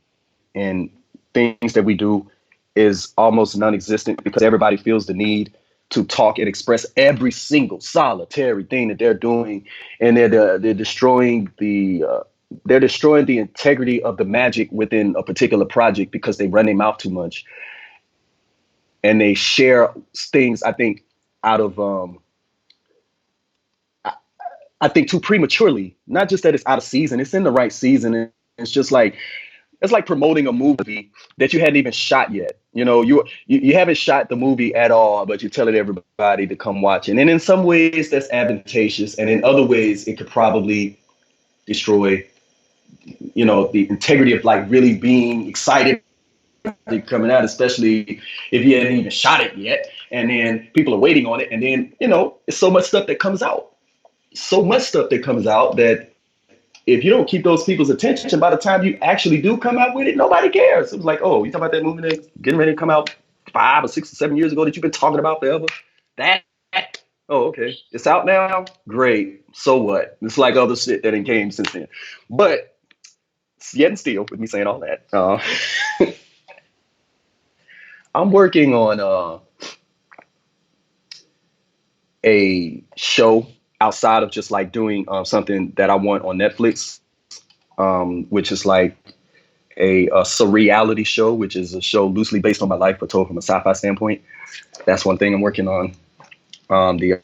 and things that we do is almost non-existent because everybody feels the need to talk and express every single solitary thing that they're doing, and they're destroying the integrity of the magic within a particular project because they run their mouth too much, and they share things. I think out of I think too prematurely. Not just that it's out of season; it's in the right season. And it's just like it's like promoting a movie that you hadn't even shot yet. You haven't shot the movie at all, but you're telling everybody to come watch it. And in some ways, that's advantageous, and in other ways, it could probably destroy, the integrity of like really being excited coming out, especially if you hadn't even shot it yet, and then people are waiting on it, and then it's so much stuff that comes out, that if you don't keep those people's attention, by the time you actually do come out with it, nobody cares. It was like, oh, you talking about that movie that's getting ready to come out 5 or 6 or 7 years ago that you've been talking about forever? That, oh, okay. It's out now? Great. So what? It's like other shit that ain't came since then. But yet and still, with me saying all that, I'm working on a show outside of just like doing something that I want on Netflix, which is like a surreality show, which is a show loosely based on my life, but told from a sci-fi standpoint. That's one thing I'm working on. The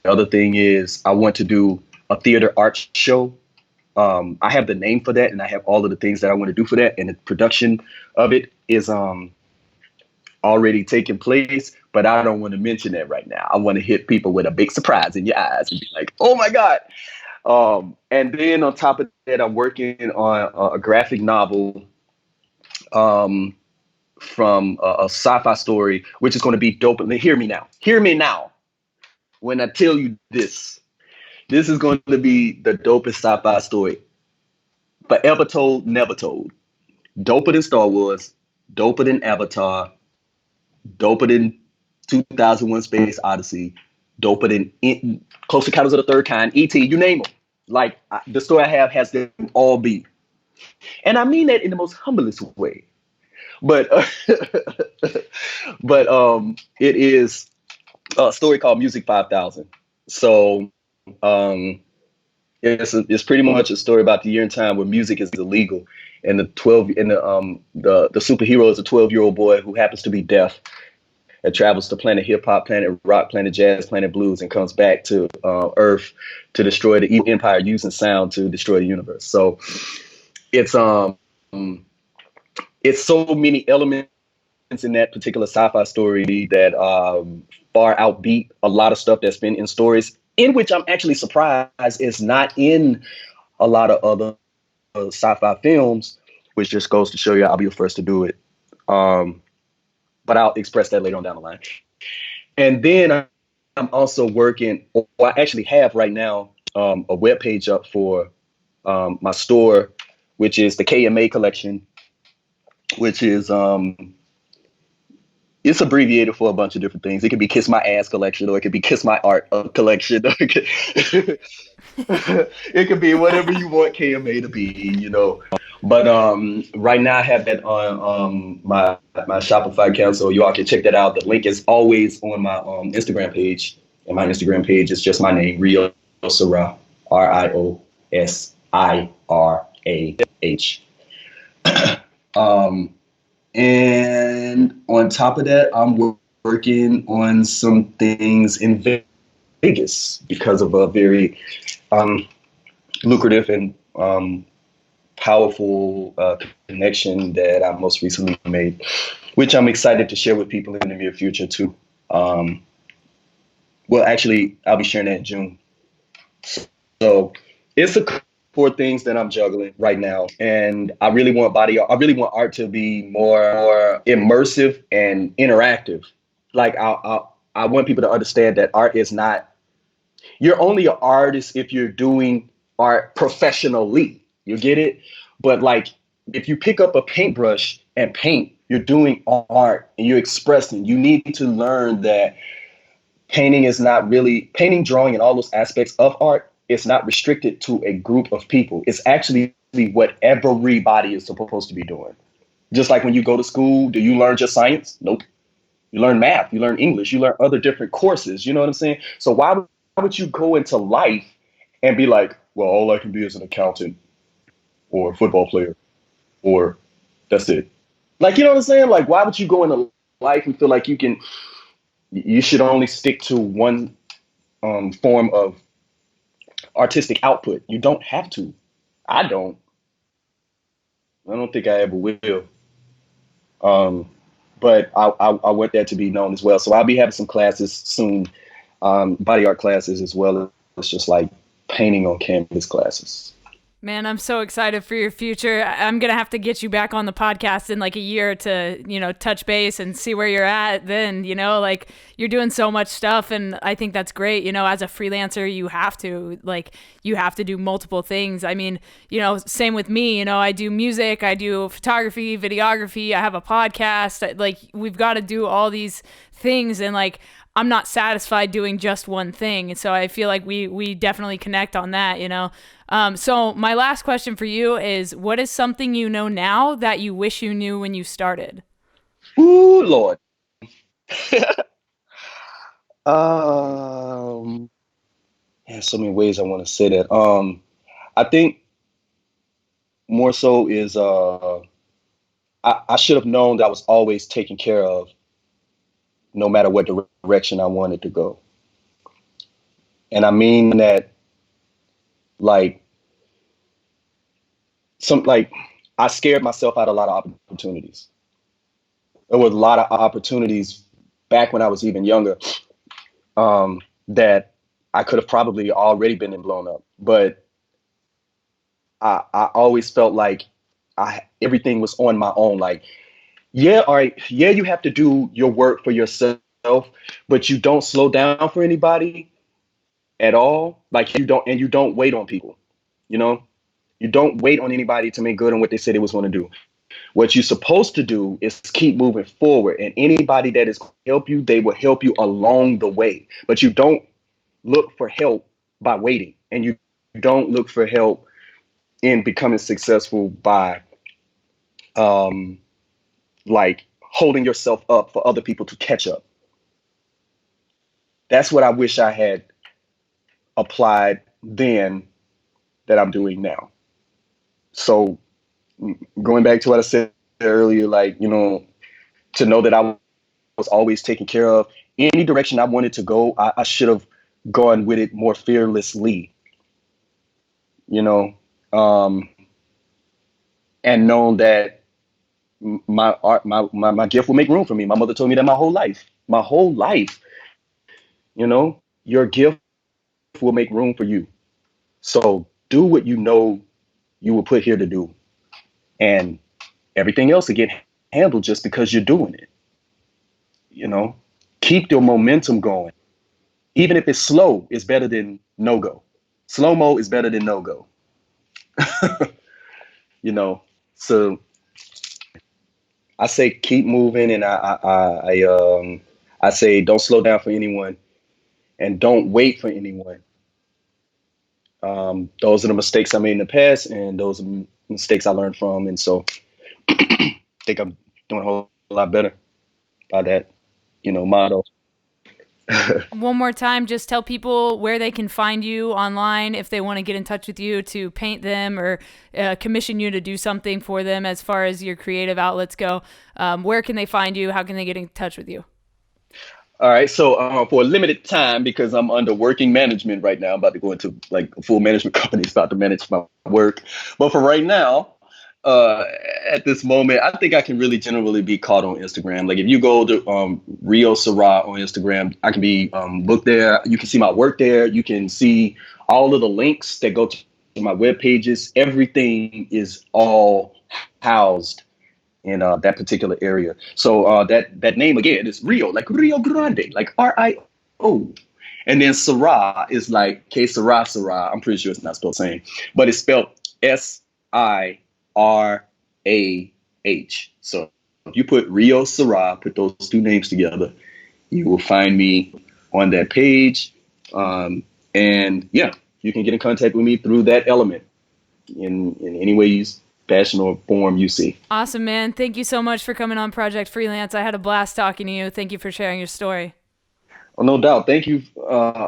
other thing is I want to do a theater arts show. I have the name for that, and I have all of the things that I want to do for that, and the production of it is already taking place, but I don't want to mention that right now. I want to hit people with a big surprise in your eyes and be like, oh my God. And then on top of that, I'm working on a graphic novel from a sci-fi story, which is going to be dope. Hear me now. Hear me now. When I tell you this is going to be the dopest sci-fi story. Forever told, never told. Doper than Star Wars, doper than Avatar, doper than 2001 Space Odyssey, doper than Close Encounters of the Third Kind, E.T., you name them. Like, the story I have has them all be. And I mean that in the most humblest way. But it is a story called Music 5000. So it's pretty much a story about the year and time where music is illegal, and the superhero is a 12-year-old boy who happens to be deaf and travels to planet hip hop, planet rock, planet jazz, planet blues, and comes back to Earth to destroy the evil empire using sound to destroy the universe. So it's so many elements in that particular sci-fi story that far outbeat a lot of stuff that's been in stories, in which I'm actually surprised is not in a lot of other sci-fi films, which just goes to show you I'll be the first to do it. But I'll express that later on down the line. And then I'm also working, or I actually have right now, a webpage up for my store, which is the KMA collection, which is it's abbreviated for a bunch of different things. It could be Kiss My Ass collection, or it could be Kiss My Art collection. It could be whatever you want KMA to be, But right now I have that on my Shopify account, so you all can check that out. The link is always on my Instagram page, and my Instagram page is just my name, Rio Sirah, RIOSIRAH. And on top of that, I'm working on some things in Vegas because of a very um, lucrative and powerful connection that I most recently made, which I'm excited to share with people in the near future too. Um, well, actually, I'll be sharing that in June. So it's a four things that I'm juggling right now, and I really want body art. I really want art to be more immersive and interactive. Like I want people to understand that art is not. You're only an artist if you're doing art professionally. You get it? But like if you pick up a paintbrush and paint, you're doing art and you're expressing. You need to learn that painting is not really painting, drawing, and all those aspects of art. It's not restricted to a group of people. It's actually what everybody is supposed to be doing. Just like when you go to school, do you learn just science? Nope. You learn math, you learn English, you learn other different courses. You know what I'm saying? So why would you go into life and be like, well, all I can be is an accountant or a football player or that's it? Like, you know what I'm saying? Like, why would you go into life and feel like you should only stick to one form of artistic output? You don't have to. I don't. I don't think I ever will. Um, but I want that to be known as well. So I'll be having some classes soon, body art classes as well as just like painting on canvas classes. Man, I'm so excited for your future. I'm going to have to get you back on the podcast in like a year to, touch base and see where you're at then, like you're doing so much stuff. And I think that's great. As a freelancer, you have to do multiple things. I mean, same with me, I do music, I do photography, videography, I have a podcast. Like we've got to do all these things. And like, I'm not satisfied doing just one thing. And so I feel like we definitely connect on that. So my last question for you is, what is something you know now that you wish you knew when you started? Ooh, Lord. um, there's so many ways I want to say that. I think more so is I should have known that I was always taken care of no matter what direction I wanted to go. And I mean that like some like I scared myself out of a lot of opportunities. There was a lot of opportunities back when I was even younger that I could have probably already been and blown up. But I always felt like everything was on my own. Like, yeah, all right, yeah, you have to do your work for yourself, but you don't slow down for anybody at all. Like you don't wait on people, you know? You don't wait on anybody to make good on what they said they was going to do. What you're supposed to do is keep moving forward, and anybody that is going to help you, they will help you along the way. But you don't look for help by waiting, and you don't look for help in becoming successful by um, like holding yourself up for other people to catch up. That's what I wish I had applied then that I'm doing now. So going back to what I said earlier, like, to know that I was always taken care of. Any direction I wanted to go, I should have gone with it more fearlessly, you know, um, and known that my art, my gift will make room for me. My mother told me that my whole life, your gift will make room for you. So do what you know you were put here to do, and everything else will get handled just because you're doing it. You know, keep your momentum going. Even if it's slow, it's better than no go. Slow mo is better than no go. you know, so I say keep moving, and I say don't slow down for anyone, and don't wait for anyone. Those are the mistakes I made in the past, and those are mistakes I learned from, and so I think I'm doing a whole lot better by that, motto. One more time, just tell people where they can find you online if they want to get in touch with you to paint them or commission you to do something for them as far as your creative outlets go. Where can they find you? How can they get in touch with you? All right. So for a limited time, because I'm under working management right now, I'm about to go into like a full management company, start to manage my work. But for right now, uh, at this moment, I think I can really generally be caught on Instagram. Like if you go to Rio Sirah on Instagram, I can be booked there. You can see my work there. You can see all of the links that go to my web pages. Everything is all housed in that particular area. So that name again is Rio, like Rio Grande, like Rio. And then Sirah is like K Sirah Sirah. I'm pretty sure it's not spelled the same, but it's spelled Sirah. So if you put Rio Sirah, put those two names together, you will find me on that page. And yeah, you can get in contact with me through that element in any ways, fashion or form you see. Awesome, man. Thank you so much for coming on Project Freelance. I had a blast talking to you. Thank you for sharing your story. Oh, no doubt. Thank you,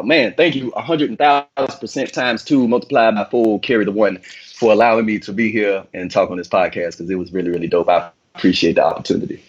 man. Thank you 100,000% times two multiplied by four, carry the one, for allowing me to be here and talk on this podcast, because it was really, really dope. I appreciate the opportunity.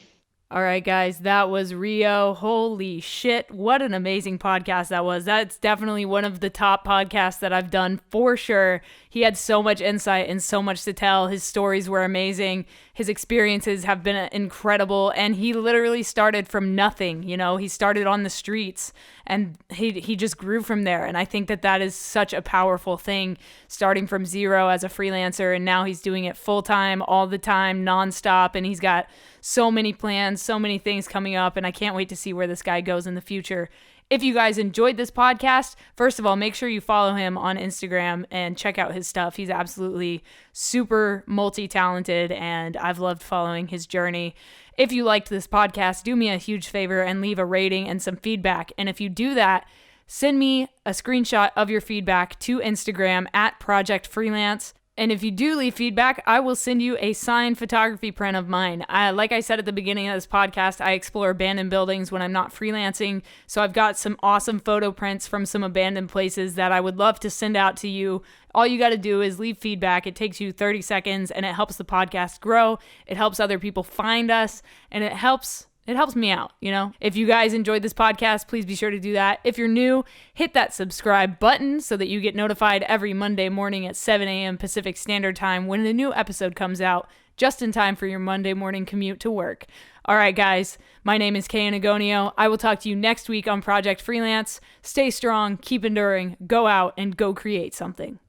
All right, guys, that was Rio. Holy shit, what an amazing podcast that was. That's definitely one of the top podcasts that I've done for sure. He had so much insight and so much to tell. His stories were amazing. His experiences have been incredible. And he literally started from nothing. You know, he started on the streets and he just grew from there. And I think that that is such a powerful thing, starting from zero as a freelancer. And now he's doing it full time, all the time, nonstop. And he's got so many plans, so many things coming up. And I can't wait to see where this guy goes in the future. If you guys enjoyed this podcast, first of all, make sure you follow him on Instagram and check out his stuff. He's absolutely super multi-talented, and I've loved following his journey. If you liked this podcast, do me a huge favor and leave a rating and some feedback. And if you do that, send me a screenshot of your feedback to Instagram at Project Freelance. And if you do leave feedback, I will send you a signed photography print of mine. Like I said at the beginning of this podcast, I explore abandoned buildings when I'm not freelancing. So I've got some awesome photo prints from some abandoned places that I would love to send out to you. All you got to do is leave feedback. It takes you 30 seconds and it helps the podcast grow. It helps other people find us, and it helps me out, you know? If you guys enjoyed this podcast, please be sure to do that. If you're new, hit that subscribe button so that you get notified every Monday morning at 7 a.m. Pacific Standard Time when a new episode comes out, just in time for your Monday morning commute to work. All right, guys, my name is Kay Anagonio. I will talk to you next week on Project Freelance. Stay strong, keep enduring, go out, and go create something.